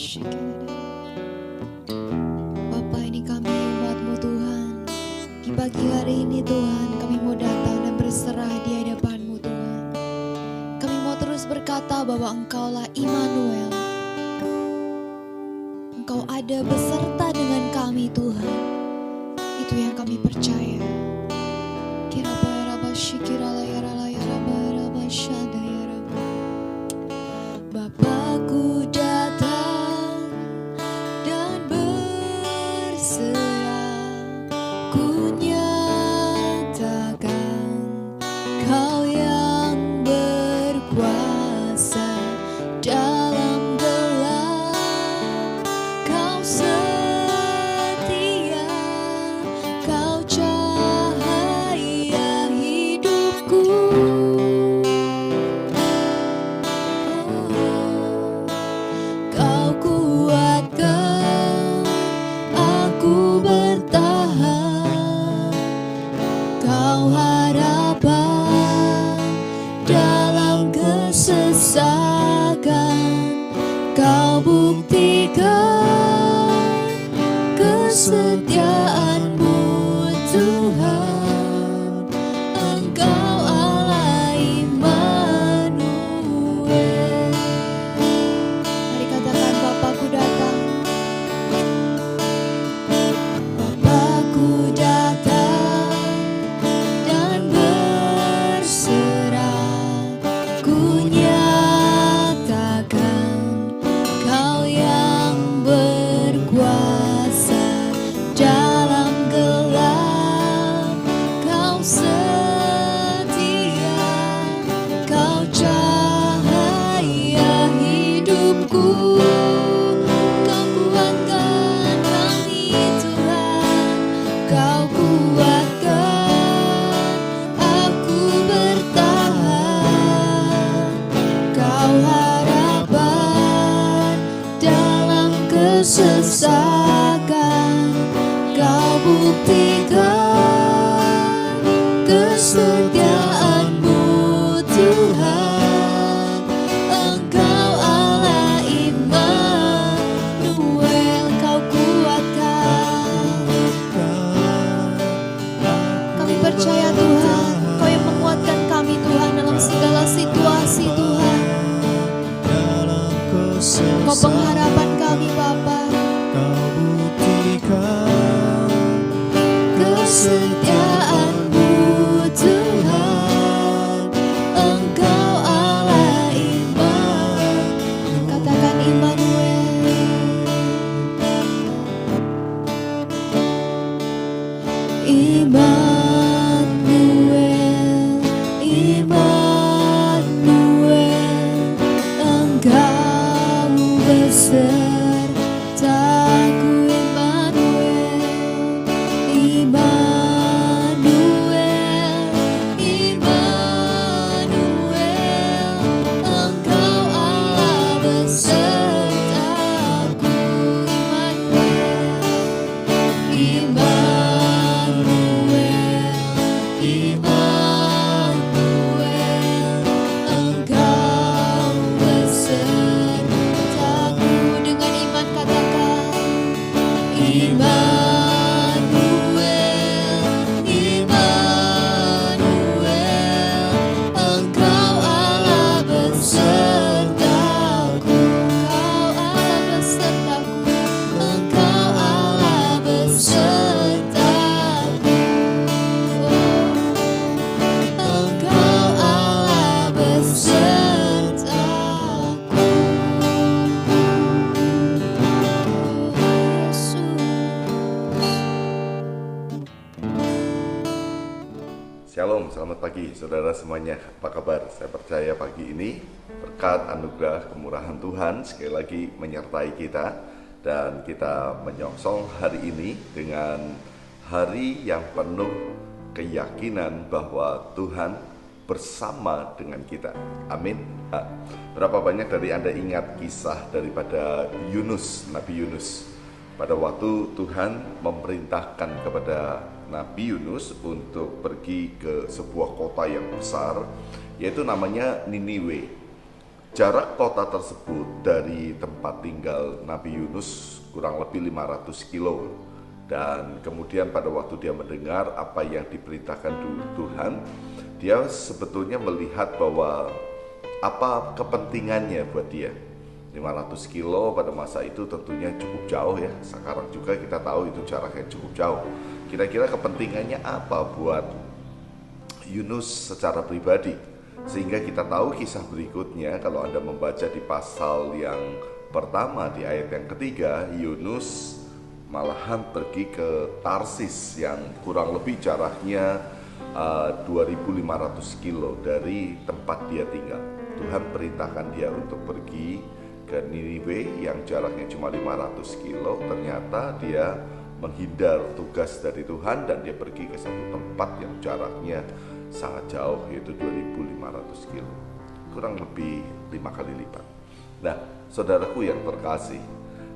Bapa, ini kami umat-Mu Tuhan. Di pagi hari ini Tuhan, kami mau datang dan berserah di hadapan-Mu Tuhan. Kami mau terus berkata bahwa Engkaulah Immanuel. Engkau ada beserta dengan kami Tuhan. Itu yang kami percaya. Bapakku datang dan berserah, ku nyatakan Kau yang berkuasa dalam gelap. Kau setia, Kau cahaya hidupku. Kau kuatkan aku bertahan. Kau harapan dalam kesesakan. Kau buktikan kesetiaan-Mu Tuhan. Engkau Allah Immanuel. Mari katakan, Bapakku datang. Bapakku datang dan berserah, ku nyatakan Kau yang berkuasa dalam gelap. Kau setia, Kau cahaya hidupku. Kau kuatkan kami Tuhan. Kau kuatkan aku bertahan. Kau harapan dalam kesesakan. Kau buktikan kesetiaan-Mu Tuhan. Engkau Allah Immanuel. Kau kuatkan. Kami percaya Tuhan, Kau yang menguatkan kami Tuhan dalam segala situasi Tuhan. Kau pengharapan kami Bapa. Kau buktikan Kesetiaan-Mu Tuhan. Engkau Allah Immanuel. Katakan Immanuel. Immanuel, Immanuel. Engkau besertaku. Immanuel, Immanuel. Engkau Allah besertaku. Immanuel, Immanuel. Engkau besertaku. Dengan iman katakan, Immanuel, Immanuel. Engkau Allah besertaku. Kau Allah besertaku. Engkau Allah besertaku. Engkau Allah besertaku. Shalom, selamat pagi saudara semuanya. Apa kabar? Saya percaya pagi ini berkat anugerah kemurahan Tuhan sekali lagi menyertai kita. Dan kita menyongsong hari ini dengan hari yang penuh keyakinan bahwa Tuhan bersama dengan kita. Amin. Berapa banyak dari Anda ingat kisah daripada Yunus, Nabi Yunus? Pada waktu Tuhan memerintahkan kepada Nabi Yunus untuk pergi ke sebuah kota yang besar, yaitu namanya Niniwe. Jarak kota tersebut dari tempat tinggal Nabi Yunus kurang lebih 500 kilo. Dan kemudian pada waktu dia mendengar apa yang diperintahkan Tuhan, dia sebetulnya melihat bahwa apa kepentingannya buat dia. 500 kilo pada masa itu tentunya cukup jauh ya. Sekarang juga kita tahu itu jarak yang cukup jauh. Kira-kira kepentingannya apa buat Yunus secara pribadi? Sehingga kita tahu kisah berikutnya, kalau Anda membaca di pasal yang pertama di ayat yang ketiga, Yunus malahan pergi ke Tarsis yang kurang lebih jaraknya 2.500 kilo dari tempat dia tinggal. Tuhan perintahkan dia untuk pergi ke Niniwe yang jaraknya cuma 500 kilo. Ternyata dia menghindar tugas dari Tuhan dan dia pergi ke satu tempat yang jaraknya sangat jauh, yaitu 2.500 kilo, kurang lebih 5 kali lipat. Nah, saudaraku yang terkasih,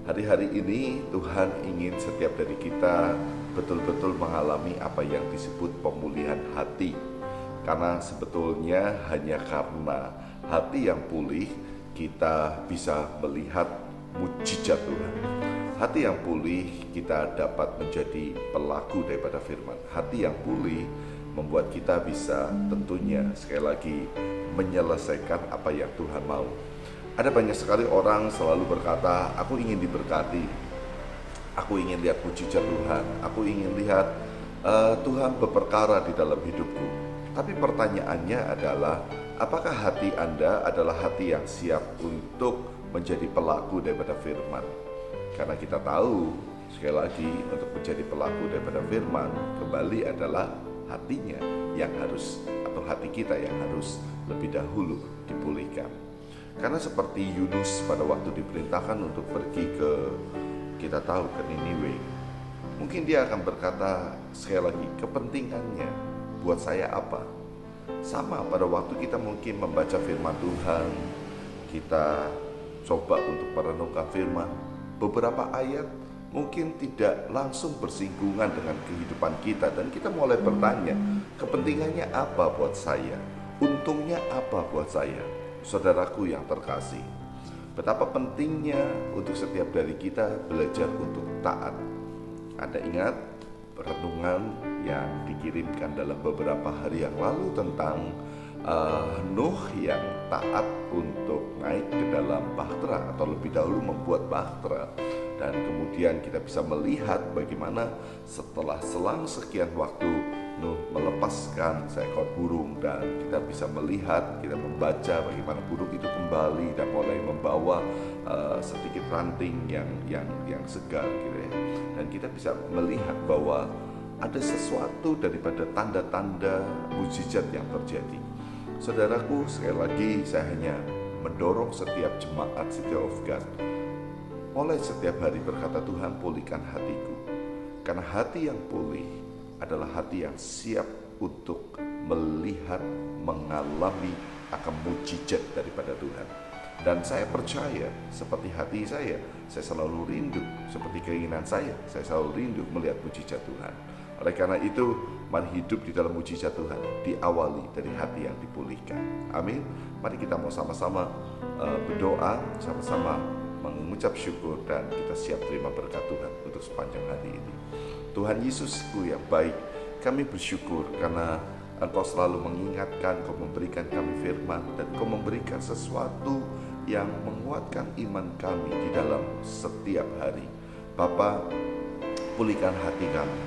hari-hari ini Tuhan ingin setiap dari kita betul-betul mengalami apa yang disebut pemulihan hati. Karena sebetulnya hanya karena hati yang pulih kita bisa melihat mujizat Tuhan. Hati yang pulih kita dapat menjadi pelaku daripada firman. Hati yang pulih membuat kita bisa tentunya sekali lagi menyelesaikan apa yang Tuhan mau. Ada banyak sekali orang selalu berkata, aku ingin diberkati, aku ingin lihat mujizat Tuhan, aku ingin lihat Tuhan berperkara di dalam hidupku. Tapi pertanyaannya adalah, apakah hati Anda adalah hati yang siap untuk menjadi pelaku daripada firman? Karena kita tahu, sekali lagi, untuk menjadi pelaku daripada firman, kembali adalah hatinya yang harus, atau hati kita yang harus lebih dahulu dipulihkan. Karena seperti Yunus pada waktu diperintahkan untuk pergi ke, kita tahu, ke Niniwe, mungkin dia akan berkata sekali lagi, kepentingannya buat saya apa? Sama pada waktu kita mungkin membaca firman Tuhan, kita coba untuk merenungkan firman, beberapa ayat mungkin tidak langsung bersinggungan dengan kehidupan kita, dan kita mulai bertanya, kepentingannya apa buat saya? Untungnya apa buat saya? Saudaraku yang terkasih, betapa pentingnya untuk setiap dari kita belajar untuk taat. Anda ingat renungan yang dikirimkan dalam beberapa hari yang lalu tentang Nuh yang taat untuk naik ke dalam bahtera, atau lebih dahulu membuat bahtera. Dan kemudian kita bisa melihat bagaimana setelah selang sekian waktu Nuh melepaskan seekor burung, dan kita bisa melihat, kita membaca bagaimana burung itu kembali dan mulai membawa sedikit ranting yang segar gitu ya. Dan kita bisa melihat bahwa ada sesuatu daripada tanda-tanda mujizat yang terjadi. Saudaraku, sekali lagi saya hanya mendorong setiap jemaat City of God mulai setiap hari berkata, Tuhan pulihkan hatiku. Karena hati yang pulih adalah hati yang siap untuk melihat, mengalami akan mujizat daripada Tuhan. Dan saya percaya seperti hati saya selalu rindu, seperti keinginan saya selalu rindu melihat mujizat Tuhan. Oleh karena itu, mari hidup di dalam mujizat Tuhan, diawali dari hati yang dipulihkan. Amin. Mari kita mau sama-sama berdoa, sama-sama mengucap syukur, dan kita siap terima berkat Tuhan untuk sepanjang hari ini. Tuhan Yesusku yang baik, kami bersyukur karena Engkau selalu mengingatkan, Engkau memberikan kami firman, dan Engkau memberikan sesuatu yang menguatkan iman kami di dalam setiap hari. Bapa, pulihkan hati kami,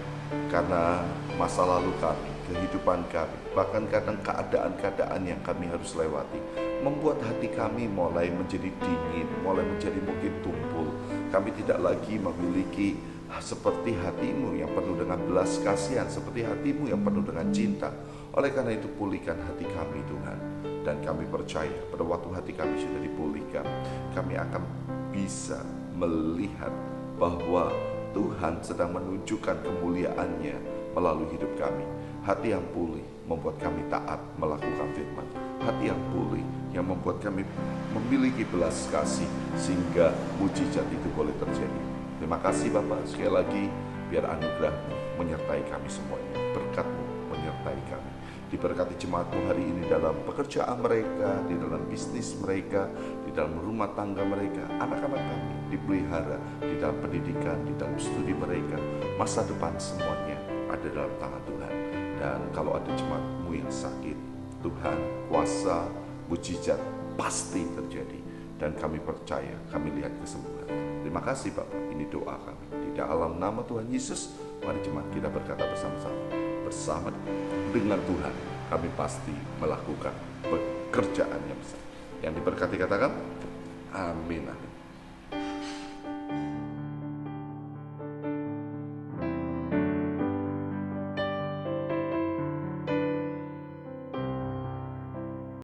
karena masa lalu kami, kehidupan kami, bahkan kadang keadaan-keadaan yang kami harus lewati, membuat hati kami mulai menjadi dingin, mulai menjadi mungkin tumpul. Kami tidak lagi memiliki seperti hatimu yang penuh dengan belas kasihan, seperti hatimu yang penuh dengan cinta. Oleh karena itu, pulihkan hati kami Tuhan. Dan kami percaya pada waktu hati kami sudah dipulihkan, kami akan bisa melihat bahwa Tuhan sedang menunjukkan kemuliaan-Nya melalui hidup kami. Hati yang pulih membuat kami taat melakukan firman. Hati yang pulih yang membuat kami memiliki belas kasih sehingga mujizat itu boleh terjadi. Terima kasih Bapak, sekali lagi biar anugerah-Mu menyertai kami semuanya, berkat-Mu menyertai kami. Di Diberkati jemaatmu hari ini dalam pekerjaan mereka, di dalam bisnis mereka, di dalam rumah tangga mereka. Anak-anak kami dipelihara di dalam pendidikan, di dalam studi mereka. Masa depan semuanya ada dalam tangan Tuhan. Dan kalau ada jemaatmu yang sakit, Tuhan, kuasa, mujizat pasti terjadi. Dan kami percaya, kami lihat kesembuhan. Terima kasih Bapak, ini doa kami. Di dalam nama Tuhan Yesus, mari jemaat kita berkata bersama-sama. Bersama dengan Tuhan, kami pasti melakukan pekerjaan yang besar. Yang diberkati katakan, amin.